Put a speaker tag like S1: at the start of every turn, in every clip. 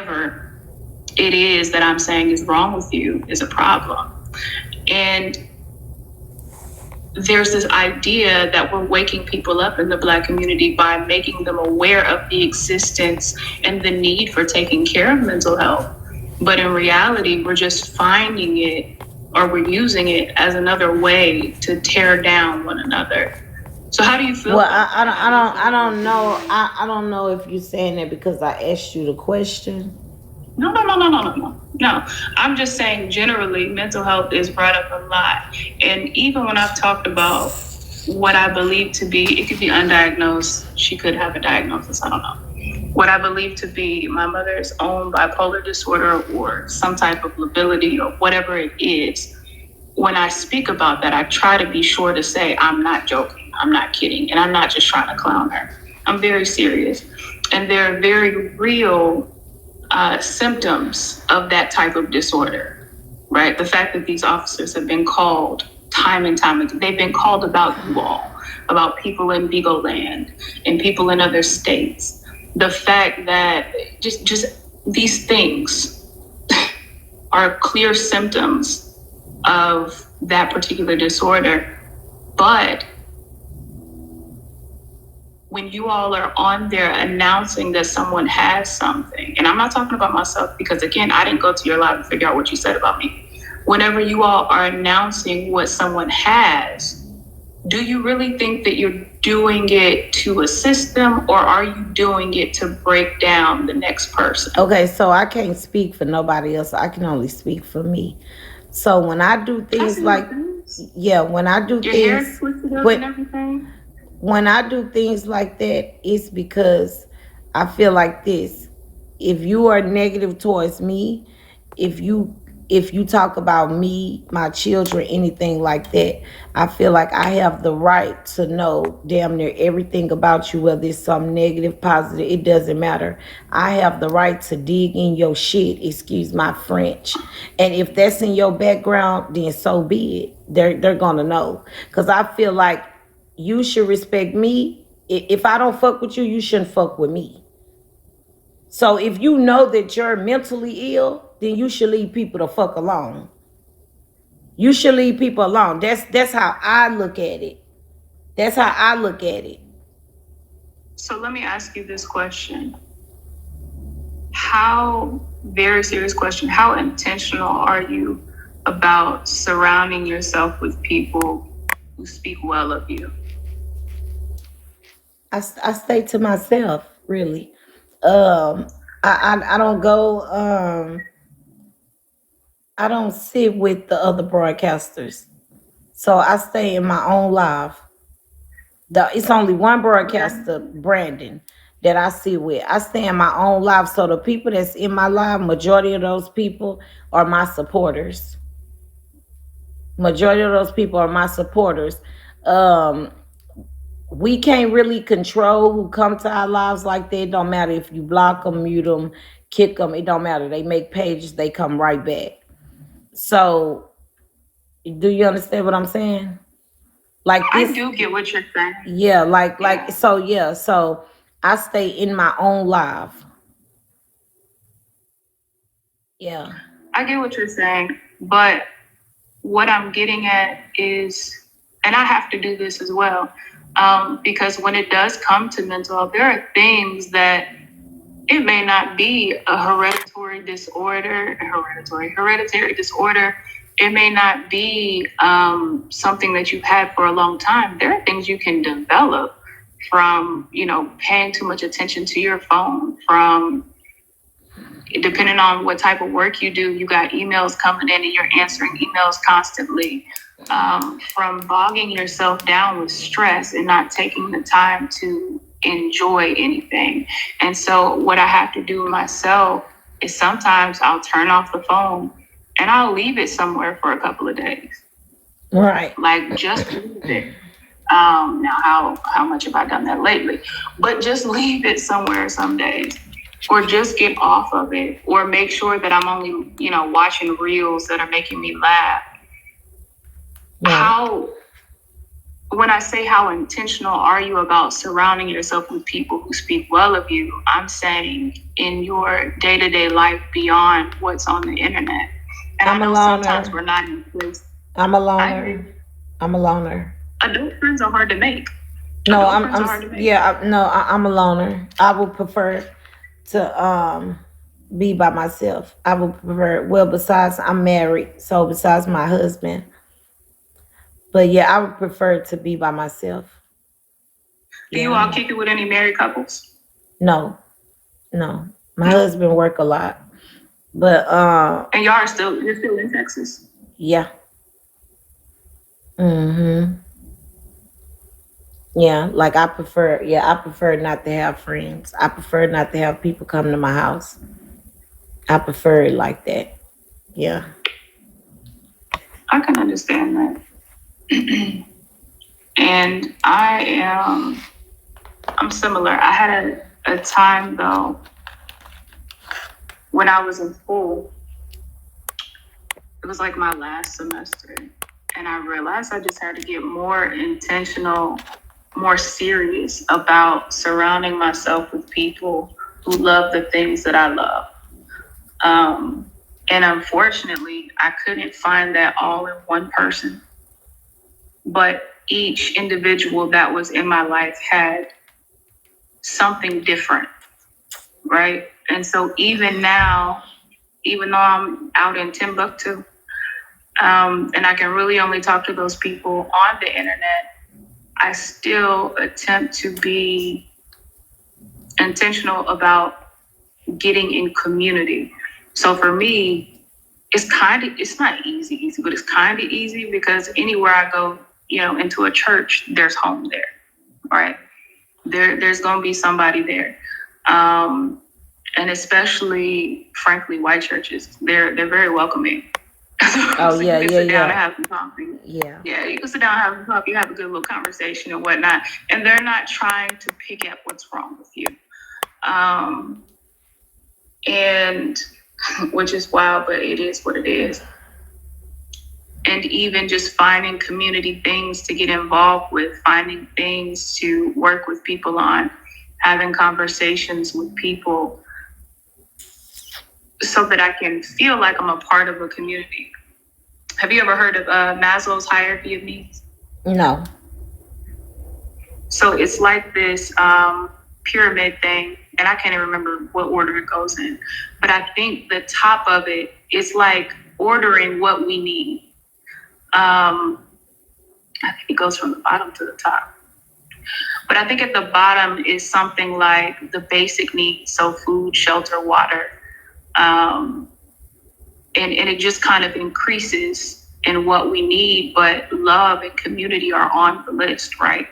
S1: whatever it is that I'm saying is wrong with you is a problem. And there's this idea that we're waking people up in the Black community by making them aware of the existence and the need for taking care of mental health. But in reality, we're just finding it, or we're using it as another way to tear down one another. So how do you feel?
S2: Well, I don't know if you're saying that because I asked you the question.
S1: No. I'm just saying generally mental health is brought up a lot. And even when I've talked about what I believe to be, it could be undiagnosed. She could have a diagnosis, I don't know. What I believe to be my mother's own bipolar disorder or some type of lability or whatever it is, when I speak about that, I try to be sure to say, I'm not joking, I'm not kidding, and I'm not just trying to clown her. I'm very serious. And there are very real symptoms of that type of disorder, right? The fact that these officers have been called time and time again, they've been called about you all, about people in Beagle Land and people in other states. The fact that just these things are clear symptoms of that particular disorder. But when you all are on there announcing that someone has something, and I'm not talking about myself because, again, I didn't go to your live and figure out what you said about me. Whenever you all are announcing what someone has, do you really think that you're doing it to assist them, or are you doing it to break down the next person?
S2: Okay, so I can't speak for nobody else. I can only speak for me. So when I do things like, yeah, when I do
S1: your
S2: things,
S1: hair twisted up and everything.
S2: When I do things like that, it's because I feel like this. If you are negative towards me, if you if you talk about me, my children, anything like that, I feel like I have the right to know damn near everything about you, whether it's some negative, positive, it doesn't matter. I have the right to dig in your shit, excuse my French. And if that's in your background, then so be it. They're gonna know. Cause I feel like you should respect me. If I don't fuck with you, you shouldn't fuck with me. So if you know that you're mentally ill, then you should leave people the fuck alone. You should leave people alone. That's how I look at it. That's how I look at it.
S1: So let me ask you this question. How, very serious question, how intentional are you about surrounding yourself with people who speak well of you?
S2: I stay to myself, really. Um, I don't go. I don't sit with the other broadcasters, so I stay in my own life. It's only one broadcaster, Brandon, that I sit with. I stay in my own life, so the people that's in my life, majority of those people are my supporters. Majority of those people are my supporters. Um, we can't really control who come to our lives like that. It don't matter if you block them, mute them, kick them. It don't matter. They make pages. They come right back. So, do you understand what I'm saying? Like
S1: I
S2: this,
S1: do get what you're saying.
S2: yeah. So yeah. So I stay in my own life. Yeah.
S1: I get what you're saying, but what I'm getting at is, and I have to do this as well, because when it does come to mental health, there are things that it may not be a hereditary disorder. It may not be something that you've had for a long time. There are things you can develop from, paying too much attention to your phone, from depending on what type of work you do, you got emails coming in and you're answering emails constantly, from bogging yourself down with stress and not taking the time to enjoy anything. And so what I have to do myself is sometimes I'll turn off the phone and I'll leave it somewhere for a couple of days.
S2: Right.
S1: Like just leave it. Now how much have I done that lately? But just leave it somewhere some days. Or just get off of it, or make sure that I'm only, watching reels that are making me laugh.
S2: Right.
S1: How when I say how intentional are you about surrounding yourself with people who speak well of you, I'm saying in your day to day life beyond what's on the internet. And I
S2: I'm a
S1: know sometimes
S2: loner.
S1: we're not in place.
S2: I'm a
S1: I agree.
S2: loner. I'm a loner.
S1: Adult friends are hard to make.
S2: No,
S1: Adult friends are hard to make.
S2: yeah, no, I'm a loner. I would prefer to be by myself. I would prefer, well, besides I'm married, so besides my husband, but yeah, I would prefer to be by myself.
S1: Do you all
S2: Yeah.
S1: kick it with any married couples?
S2: No, no. My
S1: No.
S2: husband work a lot. But
S1: And y'all are still you're still in Texas.
S2: yeah. Mhm. Yeah, like I prefer not to have friends. I prefer not to have people come to my house. I prefer it like that. Yeah.
S1: I can understand that. And I'm similar. I had a time though when I was in school. It was like my last semester. And I realized I just had to get more intentional, more serious about surrounding myself with people who love the things that I love. Um, and unfortunately, I couldn't find that all in one person. But each individual that was in my life had something different, right? And so even now, even though I'm out in Timbuktu, and I can really only talk to those people on the internet, I still attempt to be intentional about getting in community. So for me, it's not easy, but it's kind of easy because anywhere I go, into a church, there's home there, right? There's going to be somebody there. Um, and especially, frankly, white churches, they're very welcoming.
S2: Oh
S1: So you
S2: yeah,
S1: can
S2: yeah,
S1: sit down and
S2: yeah.
S1: have some coffee.
S2: Yeah.
S1: Yeah, you can sit down and have some coffee, have a good little conversation and whatnot. And they're not trying to pick at what's wrong with you. Um, and which is wild, but it is what it is. And even just finding community things to get involved with, finding things to work with people on, having conversations with people so that I can feel like I'm a part of a community. Have you ever heard of Maslow's hierarchy of needs?
S2: No.
S1: So it's like this pyramid thing, and I can't even remember what order it goes in. But I think the top of it is like ordering what we need. I think it goes from the bottom to the top. But I think at the bottom is something like the basic needs, so food, shelter, water. Um, and it just kind of increases in what we need, but love and community are on the list, right?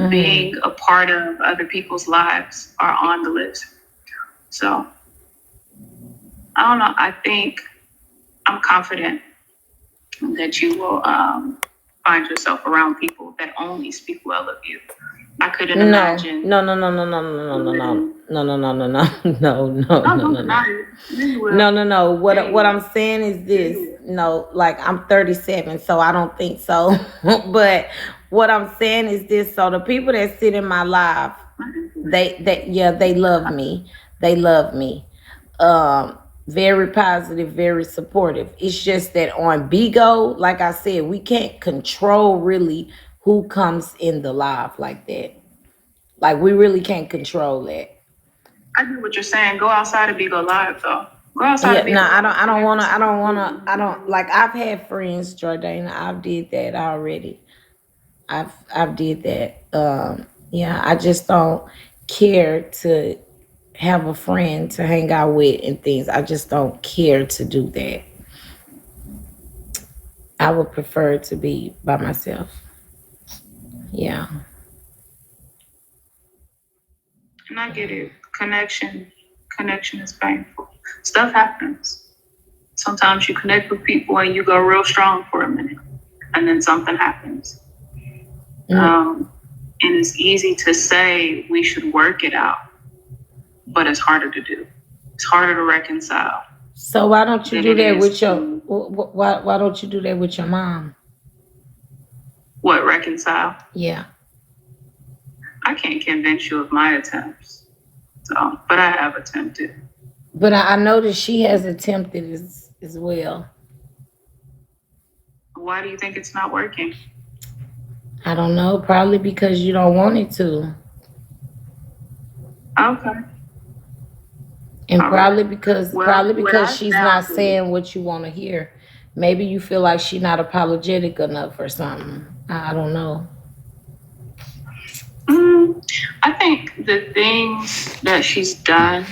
S1: Being a part of other people's lives are on the list. So I don't know. I think I'm confident that you will find yourself around people that only speak well of you. I couldn't
S2: No.
S1: imagine.
S2: No, no, no, no, no, no, no, no, no. No, no, no, no, no, no, no,
S1: Oh,
S2: no,
S1: don't
S2: no, no.
S1: deny it. Yeah, you will.
S2: No, no, no.
S1: Yeah, you
S2: What
S1: will.
S2: I'm saying is
S1: Yeah,
S2: this.
S1: you
S2: No, like I'm 37, so I don't think so. But what I'm saying is this. So the people that sit in my life,
S1: will.
S2: they yeah, they love me. They love me. Very positive, very supportive. It's just that on Bigo, like I said, we can't control really who comes in the live like that. Like we really can't control that.
S1: I get what you're saying. Go outside of Bigo Live, though. Go outside of
S2: Yeah, no,
S1: Bigo Live.
S2: I don't
S1: Connect
S2: wanna,
S1: with
S2: I
S1: some
S2: don't
S1: people.
S2: wanna, I don't like. I've had friends, Jordana. I've did that already. I've did that. Yeah, I just don't care to have a friend to hang out with and things. I just don't care to do that. I would prefer to be by myself. Yeah.
S1: And I get it. Connection is painful. Stuff happens. Sometimes you connect with people and you go real strong for a minute, and then something happens.
S2: Mm.
S1: Um, and it's easy to say we should work it out, but it's harder to do. It's harder to reconcile
S2: So why don't you
S1: than
S2: do
S1: it
S2: that
S1: is
S2: with your?
S1: to.
S2: Why don't you do that with your mom?
S1: What, reconcile?
S2: Yeah.
S1: I can't convince you of my attempts. So, but I have attempted.
S2: But I know that she has attempted as well.
S1: Why do you think it's not working?
S2: I don't know, probably because you don't want it to.
S1: Okay.
S2: And
S1: All right. Well,
S2: probably
S1: what
S2: because
S1: I
S2: she's not
S1: found is,
S2: saying what you want to hear. Maybe you feel like she's not apologetic enough or something. I don't know.
S1: mm, I think the things that she's done,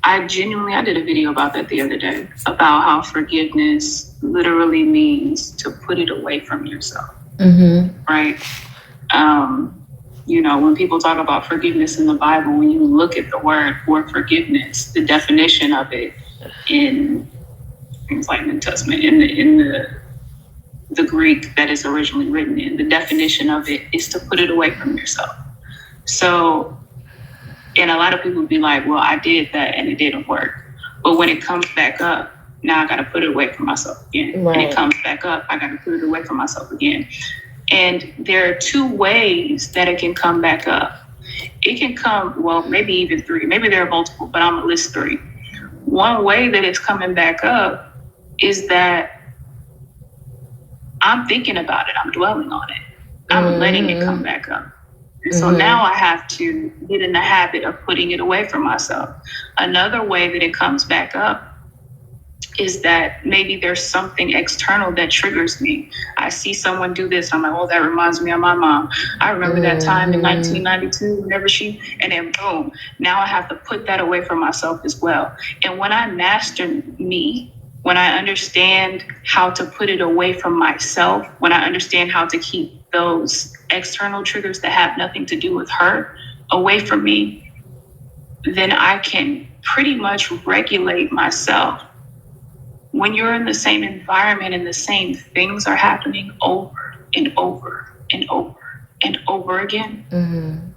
S1: I did a video about that the other day about how forgiveness literally means to put it away from yourself,
S2: Mm-hmm.
S1: right? Um, when people talk about forgiveness in the Bible, when you look at the word for forgiveness, the definition of it in things like New Testament, in the Greek that is originally written in, the definition of it is to put it away from yourself. So, and a lot of people would be like, well, I did that and it didn't work. But when it comes back up, now I got to put it away from myself again.
S2: Right.
S1: And it comes back up, I got to put it away from myself again. And there are two ways that it can come back up. It can come, well, maybe even three. Maybe there are multiple, but I'm going to list three. One way that it's coming back up is that I'm thinking about it, I'm dwelling on it, I'm letting it come back up. And so now I have to get in the habit of putting it away from myself. Another way that it comes back up is that maybe there's something external that triggers me. I see someone do this. I'm like, oh, that reminds me of my mom. I remember that time in 1992, whenever and then boom, now I have to put that away from myself as well. And when I master me, when I understand how to put it away from myself, when I understand how to keep those external triggers that have nothing to do with her away from me, then I can pretty much regulate myself. When you're in the same environment and the same things are happening over and over and over and over again,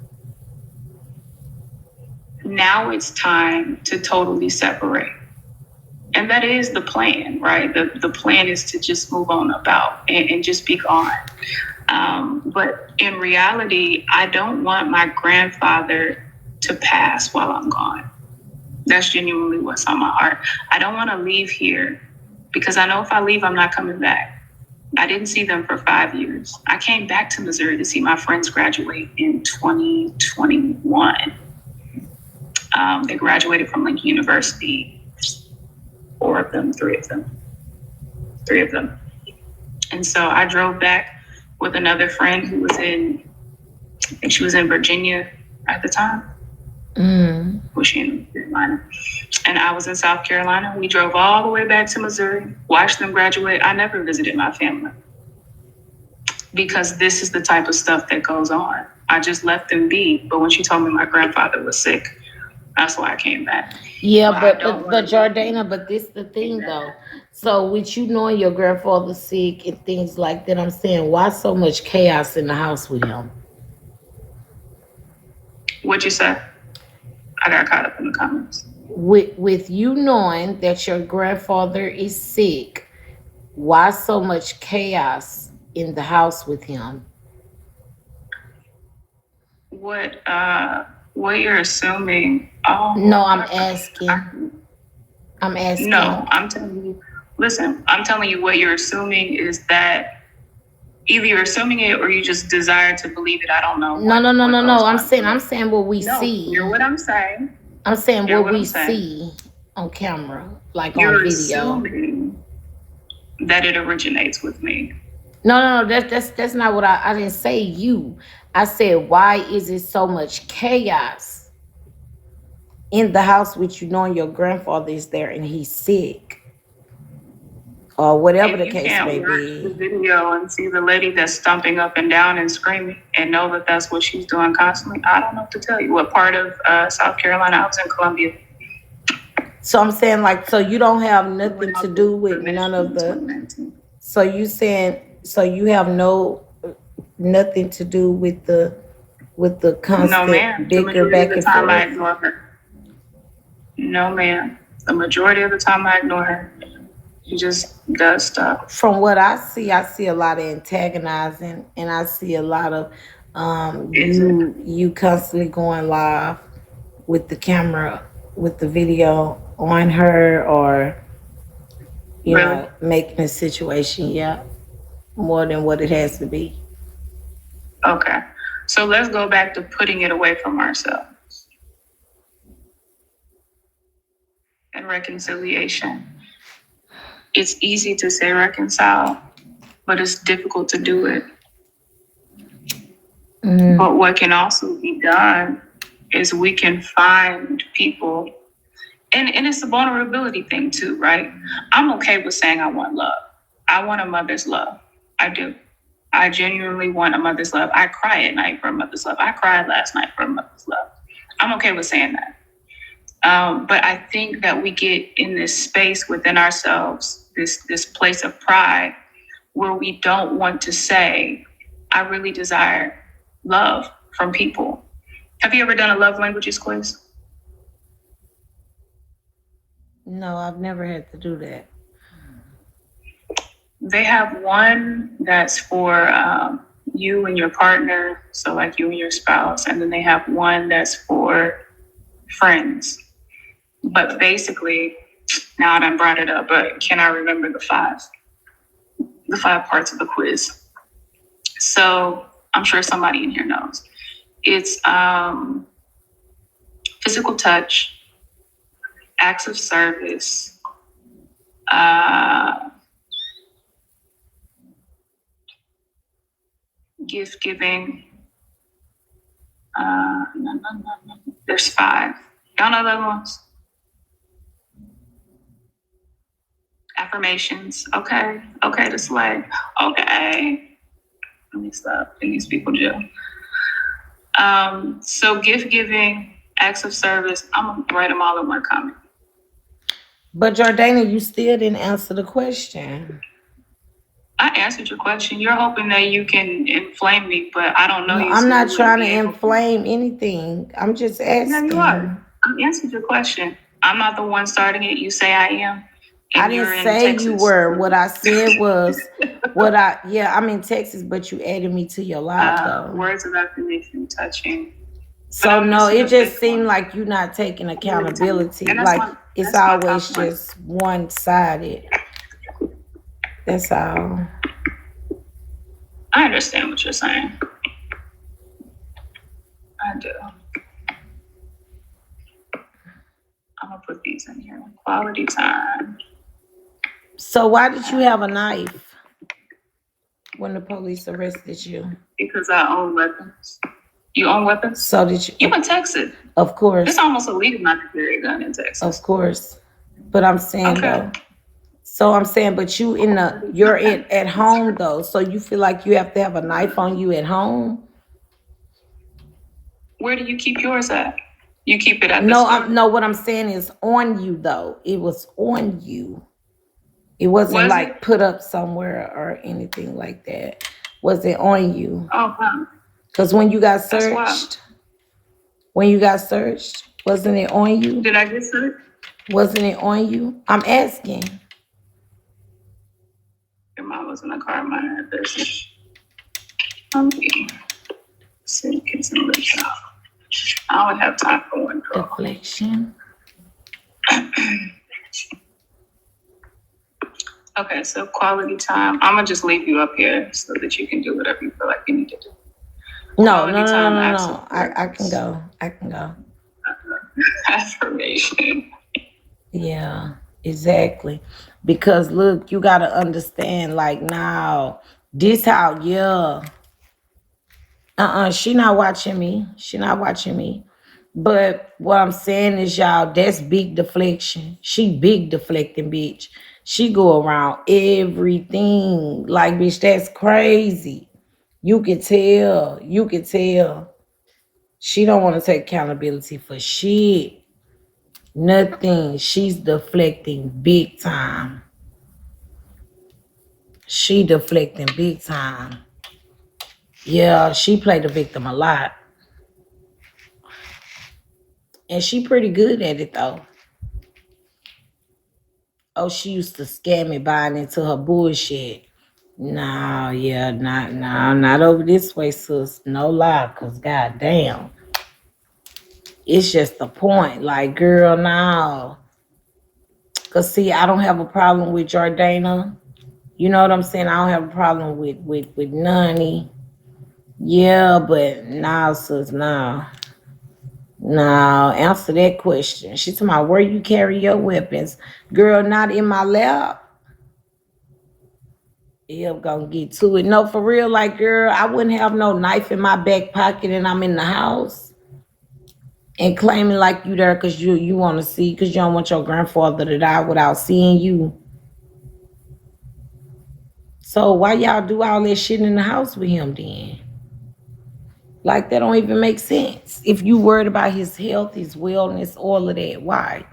S1: now it's time to totally separate. And that is the plan, right? The plan is to just move on about and just be gone. But in reality, I don't want my grandfather to pass while I'm gone. That's genuinely what's on my heart. I don't want to leave here because I know if I leave, I'm not coming back. I didn't see them for 5 years. I came back to Missouri to see my friends graduate in 2021. They graduated from Lincoln University. 4 of them, 3 of them. 3 of them. And so I drove back with another friend who was I think she was in Virginia at the time. Was she in North Carolina? And I was in South Carolina. We drove all the way back to Missouri, watched them graduate. I never visited my family because this is the type of stuff that goes on. I just let them be. But when she told me my grandfather was sick, that's why I came back.
S2: Yeah, but Jordana, but this the thing though. So with you knowing your grandfather's sick and things like that, I'm saying why so much chaos in the house with him?
S1: What'd you say? I got caught up in the comments.
S2: With you knowing that your grandfather is sick, why so much chaos in the house with him?
S1: What you're assuming? Oh
S2: no, I'm asking.
S1: No, I'm telling you. Listen, I'm telling you what you're assuming is that either you're assuming it or you just desire to believe it. I don't know.
S2: No. I'm saying what we see.
S1: Hear what I'm saying.
S2: I'm saying what we see on camera, like
S1: you're
S2: on video.
S1: Assuming that it originates with me.
S2: No. That's not what I didn't say. You. I said, why is it so much chaos in the house with you knowing your grandfather is there and he's sick? Or whatever the case may be.
S1: You can't watch the video and see the lady that's stomping up and down and screaming and know that that's what she's doing constantly. I don't know what to tell you. What part of South Carolina? I was in Columbia.
S2: So I'm saying, like, so you don't have nothing to do with none of the. So you saying, so you have nothing to do with the constant bicker back and forth.
S1: I ignore her. No, ma'am. The majority of the time I ignore her. She just does stuff.
S2: From what I see a lot of antagonizing, and I see a lot of
S1: Is it
S2: you constantly going live with the camera, with the video on her, or
S1: really?
S2: making the situation, yeah, more than what it has to be.
S1: Okay. So let's go back to putting it away from ourselves and reconciliation. It's easy to say reconcile, but it's difficult to do it. But what can also be done is we can find people, and it's a vulnerability thing too, right? I'm okay with saying I want love. I want a mother's love. I do. I genuinely want a mother's love. I cry at night for a mother's love. I cried last night for a mother's love. I'm okay with saying that. But I think that we get in this space within ourselves, this place of pride, where we don't want to say, I really desire love from people. Have you ever done a love languages quiz?
S2: No, I've never had to do that.
S1: They have one that's for you and your partner, so like you and your spouse, and then they have one that's for friends. But basically, now I done brought it up, but can I remember the five parts of the quiz? So I'm sure somebody in here knows. It's physical touch, acts of service, gift giving. No. There's five. Y'all know the other ones? Affirmations. Okay. Okay, to slay. Okay. Let me stop in these people jail. So gift giving, acts of service. I'm gonna write them all in one comment.
S2: But Jordana, you still didn't answer the question.
S1: I answered your question. You're hoping that you can inflame me, but I don't know
S2: No,
S1: you,
S2: I'm
S1: so you
S2: not
S1: wouldn't
S2: trying to
S1: be able to.
S2: inflame anything. I'm just
S1: Yeah, you are.
S2: asking.
S1: I answered your question. I'm not the one starting it. You say I am,
S2: I
S1: and you're
S2: didn't
S1: in
S2: say you
S1: Texas.
S2: were. What I said was yeah, I'm in Texas, but you added me to your live though.
S1: Words of affirmation, touching.
S2: So no, it just seemed like you not taking accountability.
S1: And
S2: Like it's
S1: that's my top
S2: always
S1: one.
S2: just one sided. That's all.
S1: I understand what you're saying. I do. I'm gonna put these in here. Quality time.
S2: So why did you have a knife when the police arrested you?
S1: Because I own weapons. You own weapons?
S2: So did you?
S1: You in Texas?
S2: Of course.
S1: It's almost illegal not to carry a gun in Texas.
S2: Of course. But I'm saying though. So I'm saying, but you're at home though. So you feel like you have to have a knife on you at home?
S1: Where do you keep yours at? You keep it at the
S2: No,
S1: store?
S2: no. What I'm saying is on you though. It was on you. It wasn't like put up somewhere or anything like that. Was it on you?
S1: Oh, wow.
S2: Because when you got searched, wasn't it on you?
S1: Did I get searched?
S2: Wasn't it on you? I'm asking.
S1: Your mom was in the car, my address. Okay. City kids and live out. I don't have time for one girl.
S2: Deflection.
S1: Okay, so quality time. I'm gonna just leave you up here so that you can do whatever you feel like you need to do.
S2: No. I can go.
S1: Affirmation.
S2: Yeah, exactly. Because look, you gotta understand, like now, this how she not watching me. She not watching me. But what I'm saying is, y'all, that's big deflection. She big deflecting, bitch. She go around everything. Like, bitch, that's crazy. You can tell. She don't want to take accountability for shit. Nothing. She's deflecting big time. She deflecting big time. Yeah, she played the victim a lot. And she pretty good at it though. Oh, she used to scam me buying into her bullshit. No, yeah, not over this way, sis. No lie, cause goddamn, it's just the point. Like, girl, no. Cause see, I don't have a problem with Jordana. You know what I'm saying? I don't have a problem with Nani. Yeah, but nah, sis, nah. Nah, answer that question. She told me, where you carry your weapons? Girl, not in my lap. Yeah, gonna get to it. No, for real, like, girl, I wouldn't have no knife in my back pocket and I'm in the house and claiming like you there because you want to see, because you don't want your grandfather to die without seeing you. So why y'all do all that shit in the house with him then? Like, that don't even make sense. If you worried about his health, his wellness, all of that, why?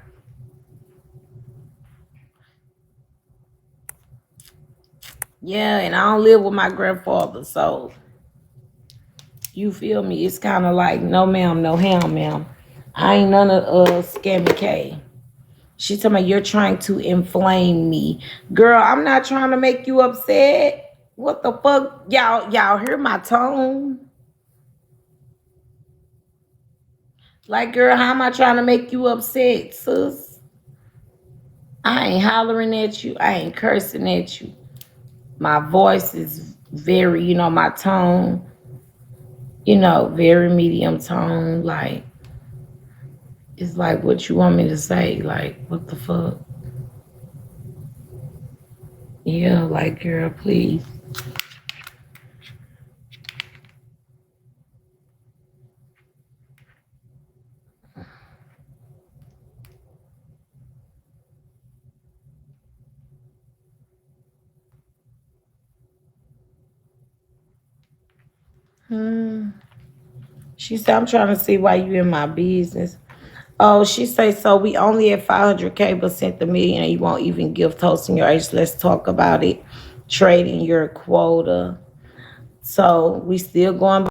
S2: Yeah, and I don't live with my grandfather, so you feel me? It's kind of like, no ma'am, no ham, ma'am. I ain't none of Scammy K. She told me, you're trying to inflame me. Girl, I'm not trying to make you upset. What the fuck? Y'all hear my tone? Like, girl, how am I trying to make you upset, sis? I ain't hollering at you. I ain't cursing at you. My voice is very, my tone, very medium tone. Like, it's like, what you want me to say? Like, what the fuck? Yeah, like, girl, please. Hmm. She said, I'm trying to see why you in my business. Oh, she say, so we only at 500K, but sent the million and you won't even give toasting your age. Let's talk about it. Trading your quota. So we still going